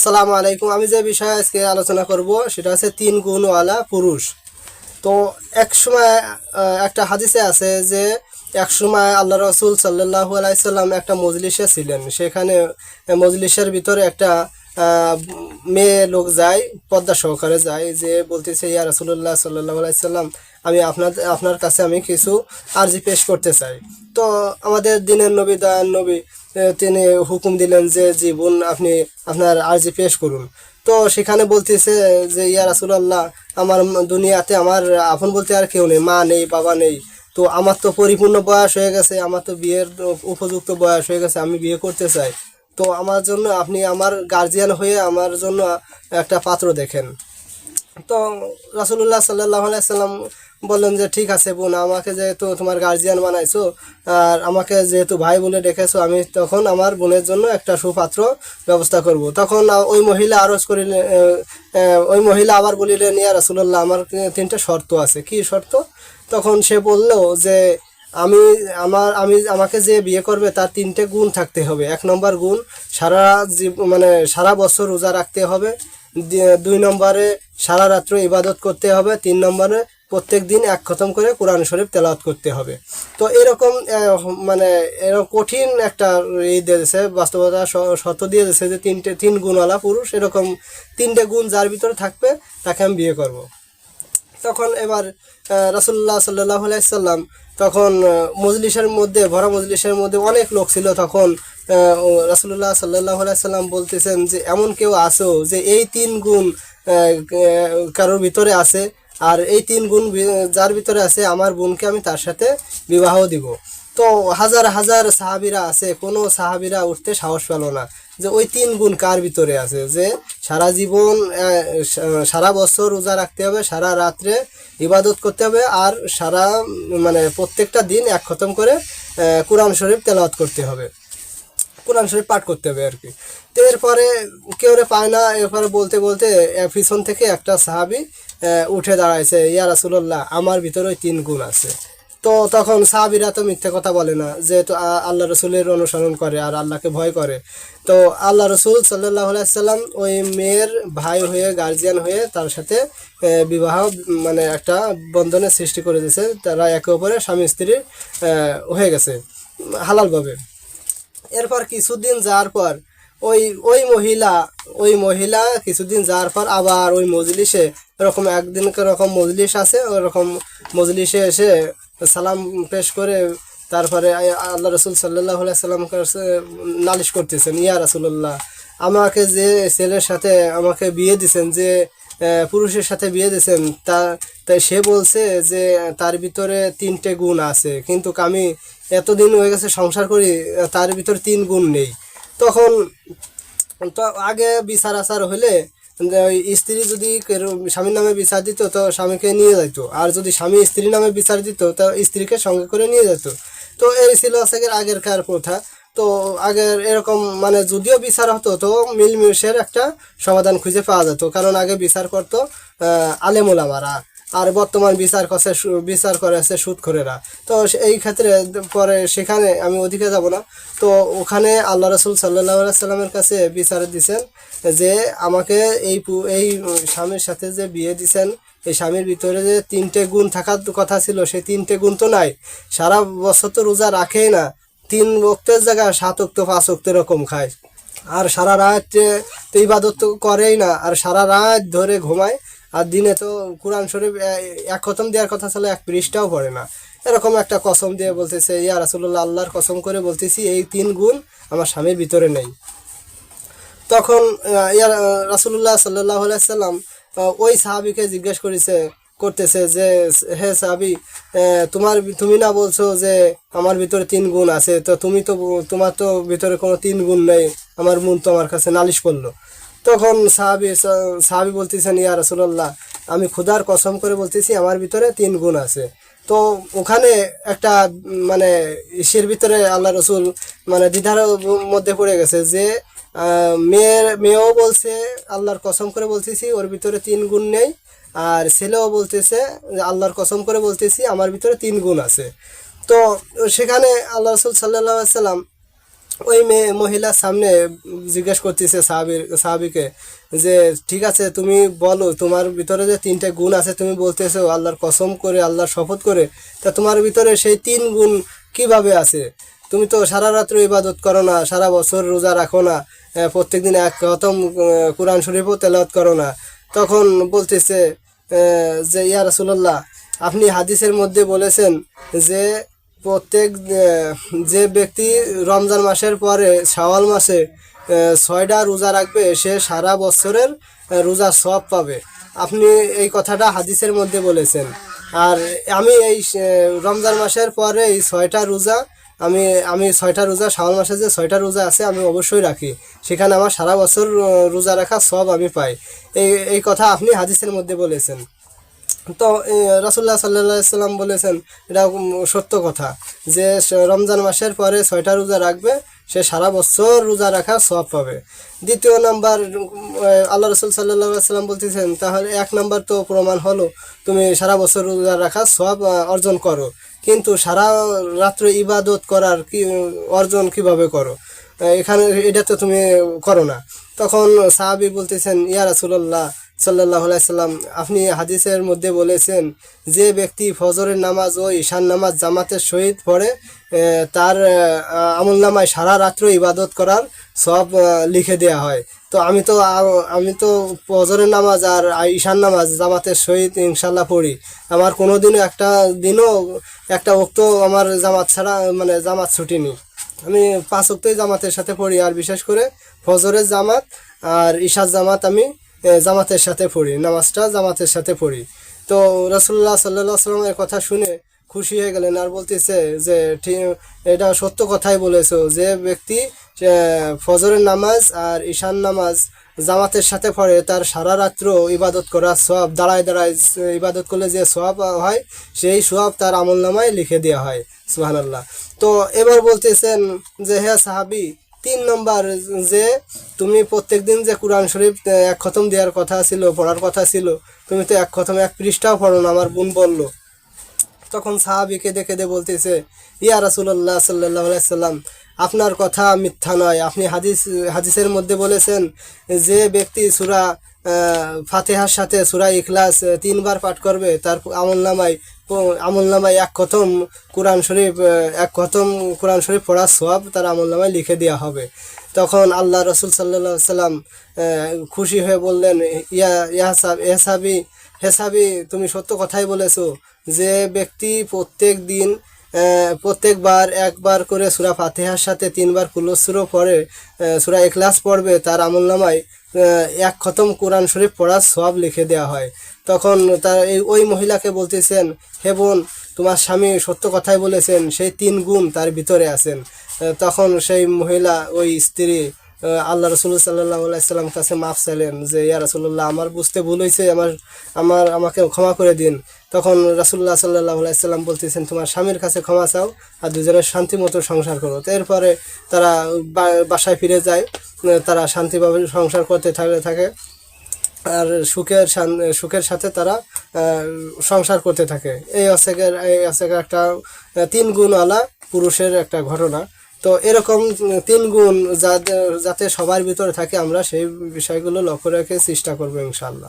আসসালামু আলাইকুম। আমি যে বিষয়ে আজকে আলোচনা করব সেটা হচ্ছে তিন গুণওয়ালা পুরুষ। তো এক সময় একটা হাদিসে আছে যে এক সময় আল্লাহ রসুল সাল্লাল্লাহু আলাইহি সাল্লাম একটা মজলিসে ছিলেন। সেখানে মজলিসের ভিতরে একটা আহ, মেয়ে লোক যায়, পর্দা সহকারে যায়, যে বলতেছে, ইয়া রাসূলুল্লাহ সাল্লাল্লাহু আলাইহি সাল্লাম, আমি আপনার কাছে আমি কিছু আরজি পেশ করতে চাই। তো আমাদের দিনের নবী, দয়ার নবী, তিনি হুকুম দিলেন যে জি বোন, আপনি আপনার আরজি পেশ করুন। তো সেখানে বলতেছে যে ইয়া রাসূলুল্লাহ, আমার দুনিয়াতে আমার আপন বলতে আর কেউ নেই, মা নেই, বাবা নেই। তো আমার তো পরিপূর্ণ বয়স হয়ে গেছে, আমার তো বিয়ের উপযুক্ত বয়স হয়ে গেছে, আমি বিয়ে করতে চাই। তো আমার জন্য আপনি আমার গার্জিয়ান হয়ে আমার জন্য একটা পাত্র দেখেন। তো রাসূলুল্লাহ সাল্লাল্লাহু আলাইহি সাল্লাম বললেন যে ঠিক আছে বোন, আমাকে যেহেতু তোমার গার্জিয়ান বানাইছো আর আমাকে যেহেতু ভাই বলে ডেকেছো, আমি তখন আমার বোনের জন্য একটা সুপাত্র ব্যবস্থা করব। তখন ওই মহিলা আরজ করিলেন, ওই মহিলা আবার বলিলেন, ইয়া রাসূলুল্লাহ, আমার তিনটা শর্ত আছে। কি শর্ত? তখন সে বলল যে আমি আমাকে যে বিয়ে করবে তার তিনটে গুণ থাকতে হবে। এক নম্বর গুণ, মানে সারা বছর রোজা রাখতে হবে। দুই নম্বরে সারা রাত্র ইবাদত করতে হবে। তিন নম্বরে প্রত্যেক দিন এক খতম করে কোরআন শরীফ তেলাওয়াত করতে হবে। তো এরকম মানে এরকম কঠিন একটা দিয়েছে, বাস্তবতা শর্ত দিয়ে দিয়েছে যে তিন গুণওয়ালা পুরুষ, এরকম তিনটে গুণ যার ভিতরে থাকবে তাকে আমি বিয়ে করব। তখন এবার রাসূলুল্লাহ সাল্লাল্লাহু আলাইহি সাল্লাম তখন মজলিসের মধ্যে, ভরা মজলিসের মধ্যে অনেক লোক ছিল। তখন রাসূলুল্লাহ সাল্লাল্লাহু আলাইহি সাল্লাম বলতেছেন যে এমন কেউ আছো যে এই তিন গুণ কারোর ভিতরে আছে, আর এই তিন গুণ যার ভিতরে আছে আমার বোনকে আমি তার সাথে বিবাহ দিব। তো হাজার হাজার সাহাবীরা আছে, কোনো সাহাবীরা উঠতে সাহস পেল না যে ওই তিন গুণ কার ভিতরে আছে, যে সারা জীবন সারা বছর রোজা রাখতে হবে, সারা রাত্রে ইবাদত করতে হবে, আর মানে প্রত্যেকটা দিন এক খতম করে কোরআন শরীফ তেলাওয়াত করতে হবে, কোরআন শরীফ পাঠ করতে হবে আর কি। তো এরপরে কেউ পায় না। এরপরে বলতে বলতে পিছন থেকে একটা সাহাবী উঠে দাঁড়াইছে, ইয়া রাসূলুল্লাহ, আমার ভিতরে ওই তিন গুণ আছে। তো তখন সাহাবীরা তো মিথ্যা কথা বলে না, যেহেতু আল্লাহ রসুলের অনুসরণ করে আর আল্লাহকে ভয় করে। তো আল্লাহ রসুল সাল্লাল্লাহু আলাইহি সাল্লাম ওই মেয়ের ভাই হয়ে, গার্জিয়ান হয়ে তার সাথে বিবাহ, মানে একটা বন্ধনের সৃষ্টি করে দিয়েছে। তারা একে অপরের স্বামী স্ত্রী হয়ে গেছে হালালভাবে। এরপর কিছুদিন যাওয়ার পর ওই ওই মহিলা কিছুদিন যাওয়ার পর আবার ওই মজলিসে, এরকম একদিন এরকম মজলিস আছে, ওরকম মজলিসে এসে সালাম পেশ করে তারপরে আল্লাহ রসুল সাল্লাল্লাহু আলাইহি সাল্লাম কাছে নালিশ করতেছেন, ইয়া রাসূলুল্লাহ, আমাকে যে ছেলের সাথে আমাকে বিয়ে দিছেন, যে পুরুষের সাথে বিয়ে দিয়েছেন, তাই সে বলছে যে তার ভিতরে তিনটে গুণ আছে, কিন্তু আমি এতদিন হয়ে গেছে সংসার করি, তার ভিতরে তিন গুণ নেই। তখন তো আগে বিচার আচার হলে ওই স্ত্রী যদি স্বামীর নামে বিচার দিত তো স্বামীকে নিয়ে যেত, আর যদি স্বামী স্ত্রীর নামে বিচার দিত তো স্ত্রীকে সঙ্গে করে নিয়ে যেত। তো এই ছিল আগেরকার প্রথা। তো আগের এরকম মানে যদিও বিচার হতো তো মিলমিশের একটা সমাধান খুঁজে পাওয়া যেত, কারণ আগে বিচার করতো আলেম ওলামারা, আর বর্তমান বিচার করে আছে সুদখোরেরা। তো এই ক্ষেত্রে পরে সেখানে আমি ওদিকে যাব না। তো ওখানে আল্লাহ রসুল সাল্লাল্লাহু আলাইহি সাল্লামের কাছে বিচার দিছেন যে আমাকে এই স্বামীর সাথে যে বিয়ে দিছেন, এই স্বামীর ভিতরে যে তিনটে গুণ থাকার কথা ছিল, সেই তিনটে গুণ তো নাই। সারা বছর তো রোজা রাখেই না, 3 ওয়াক্তের জায়গায় 7 ওয়াক্ত 5 ওয়াক্ত এরকম খায়, আর সারা রাত তো ইবাদত তো করেই না, আর সারা রাত ধরে ঘুমায়, আর দিনে তো কোরআন শরীফ এক খতম দেওয়ার কথা ছিল, এক পৃষ্ঠাও পড়ে না। এরকম একটা কসম দিয়ে বলতেছে, ইয়া রাসূলুল্লাহ, আল্লাহর কসম করে বলতেছি এই তিন গুণ আমার স্বামীর ভিতরে নেই। তখন ইয়া রাসূলুল্লাহ সাল্লাল্লাহু আলাইহি সাল্লাম ওই সাহাবীকে জিজ্ঞেস করতেছে যে হে সাহাবী, তুমি না বলছো যে আমার ভিতরে তিন গুণ আছে, তো তোমার তো ভিতরে কোনো তিন গুণ নেই, আমার মন তো আমার কাছে নালিশ করলো। তখন সাহাবী বলতেছেন, ইয়া রাসূলুল্লাহ, আমি খোদার কসম করে বলতেছি আমার ভিতরে তিন গুণ আছে। তো ওখানে একটা মানে ইসের ভিতরে আল্লাহ রসুল মানে দ্বিধার মধ্যে পড়ে গেছে যে মেয়েও বলছে আল্লাহর কসম করে বলতেছি ওর ভিতরে তিন গুণ নেই, আর ছেলেও বলতেছে আল্লাহর কসম করে বলতেছি আমার ভিতরে তিন গুণ আছে। তো সেখানে আল্লাহ রসুল সাল্লাল্লাহু আলাইহি সাল্লাম ওই মহিলার সামনে জিজ্ঞেস করতেছে সাহাবিকে যে ঠিক আছে, তুমি বলো তোমার ভিতরে যে তিনটে গুণ আছে, তুমি বলতেছো আল্লাহর কসম করে, আল্লাহর শপথ করে, তা তোমার ভিতরে সেই তিন গুণ কিভাবে আছে? তুমি তো সারা রাত্র ইবাদত করো না, সারা বছর রোজা রাখো না, প্রত্যেকদিন এক খতম কোরআন শরীফও তেলাওয়াত করো না। তখন বলতেছে যে ইয়া রাসূলুল্লাহ, আপনি হাদিসের মধ্যে বলেছেন যে প্রত্যেক যে ব্যক্তি রমজান মাসের পরে শাওয়াল মাসে 6টা রোজা রাখবে, সে সারা বছরের রোজার সওয়াব পাবে। আপনি এই কথাটা হাদিসের মধ্যে বলেছেন। আর আমি এই রমজান মাসের পরে এই 6টা রোজা, আমি আমি 6টা রোজা, শাওয়াল মাসে যে 6টা রোজা আছে আমি অবশ্যই রাখি, সেখানে আমার সারা বছর রোজা রাখা সওয়াব আমি পাই। এই কথা আপনি হাদিসের মধ্যে বলেছেন। তো রাসূলুল্লাহ সাল্লাল্লাহু আলাইহি সাল্লাম বলেছেন, এটা সত্য কথা, যে রমজান মাসের পরে 6টা রোজা রাখবে, সে সারা বছর রোজা রাখা সওয়াব পাবে। দ্বিতীয় নাম্বার, আল্লাহ রাসূল সাল্লাল্লাহু আলাইহি সাল্লাম বলতেছেন, তাহলে এক নাম্বার তো প্রমাণ হলো তুমি সারা বছর রোজা রাখা সওয়াব অর্জন করো, কিন্তু সারা রাত্র ইবাদত করার কি অর্জন কিভাবে করো? এখানে এটা তো তুমি করো না। তখন সাহাবী বলতেছেন, ইয়া রাসূলুল্লাহ সাল্লাল্লাহু আলাইহি সাল্লাম, আপনি হাদিসের মধ্যে বলেছেন যে ব্যক্তি ফজরের নামাজ ও ঈশান নামাজ জামাতের সহিত পড়ে, তার আমল নামায় সারা রাত্র ইবাদত করার সব লিখে দেয়া হয়। তো আমি তো ফজরের নামাজ আর ঈশান নামাজ জামাতের সহিত ইনশাল্লাহ পড়ি। আমার কোনো দিনও একটা ওক্ত আমার জামাত ছাড়া, মানে জামাত ছুটি নেই। আমি 5 ওয়াক্তই জামাতের সাথে পড়ি, আর বিশেষ করে ফজরের জামাত আর ঈশার জামাত আমি জামাতের সাথে পড়ি, নামাজটা জামাতের সাথে পড়ি। তো রাসূলুল্লাহ সাল্লাল্লাহু আলাইহি সাল্লামের কথা শুনে খুশি হয়ে গেলেন, আর বলতেছে যে ঠিক, এটা সত্য কথাই বলেছো, যে ব্যক্তি ফজরের নামাজ আর ঈশান নামাজ জামাতের সাথে পড়ে, তার সারা রাত্র ইবাদত করার সওয়াব, দাঁড়ায় দাঁড়ায় ইবাদত করলে যে সওয়াব হয়, সেই সওয়াব তার আমলনামায় লিখে দেওয়া হয়। সুবহানাল্লাহ। তো এবার বলতেছেন যে হে সাহাবী, 3 নম্বর, যে তুমি প্রত্যেকদিন যে কোরআন শরীফ এক খতম দেওয়ার কথা ছিল, পড়ার কথা ছিল, তুমি তো এক খতম 1 পৃষ্ঠাও পড়ো না, আমার বোন বলল। তখন সাহাবীকে দেখে বলতেছে, ইয়া রাসূলুল্লাহ সাল্লাল্লাহু আলাইহি সাল্লাম, আপনার কথা মিথ্যা নয়। আপনি হাদিসের মধ্যে বলেছেন যে ব্যক্তি সূরা ফাতিহার সাথে সূরা ইখলাস 3 বার পাঠ করবে, তার আমলনামায় এক খতম কোরআন শরীফ পড়ার সওয়াব তার আমলনামায় লিখে দেওয়া হবে। তখন আল্লাহ রাসূল সাল্লাল্লাহু আলাইহি সাল্লাম খুশি হয়ে বললেন, হেসাবি, তুমি সত্য কথাই বলেছো, যে ব্যক্তি প্রত্যেকবার একবার করে সূরা ফাতিহার সাথে 3 বার কুল সূরা পড়ে, সূরা ইখলাস পড়বে, তার আমলনামায় এক খতম কোরআন শরীফ পড়ার সওয়াব লিখে দেওয়া হয়। তখন ওই মহিলাকে বলতেছেন, হে বোন, তোমার স্বামী সত্য কথাই বলেছেন, সেই 3 গুণ তার ভিতরে আছেন। তখন সেই মহিলা, ওই স্ত্রী, আল্লাহ রাসূল সাল্লাল্লাহু আলাইহি সাল্লাম কাছে মাফ চাইলেন যে ইয়া রাসূলুল্লাহ, আমার বুঝতে ভুল হয়েছে, আমাকে ক্ষমা করে দিন। তখন রাসূলুল্লাহ সাল্লাল্লাহু আলাইহি সাল্লাম বলতেছেন, তোমার স্বামীর কাছে ক্ষমা চাও আর দুজনের শান্তি মতো সংসার করো। তো এরপরে তারা বাসায় ফিরে যায়, তারা শান্তিভাবে সংসার করতে থাকে আর সুখের সাথে তারা সংসার করতে থাকে। এই হচ্ছে একটা 3 গুণওয়ালা পুরুষের একটা ঘটনা। তো এরকম 3 গুণ যাতে সবার ভিতরে থাকে, আমরা সেই বিষয়গুলো লক্ষ্য রেখে চেষ্টা করবো ইনশাআল্লাহ।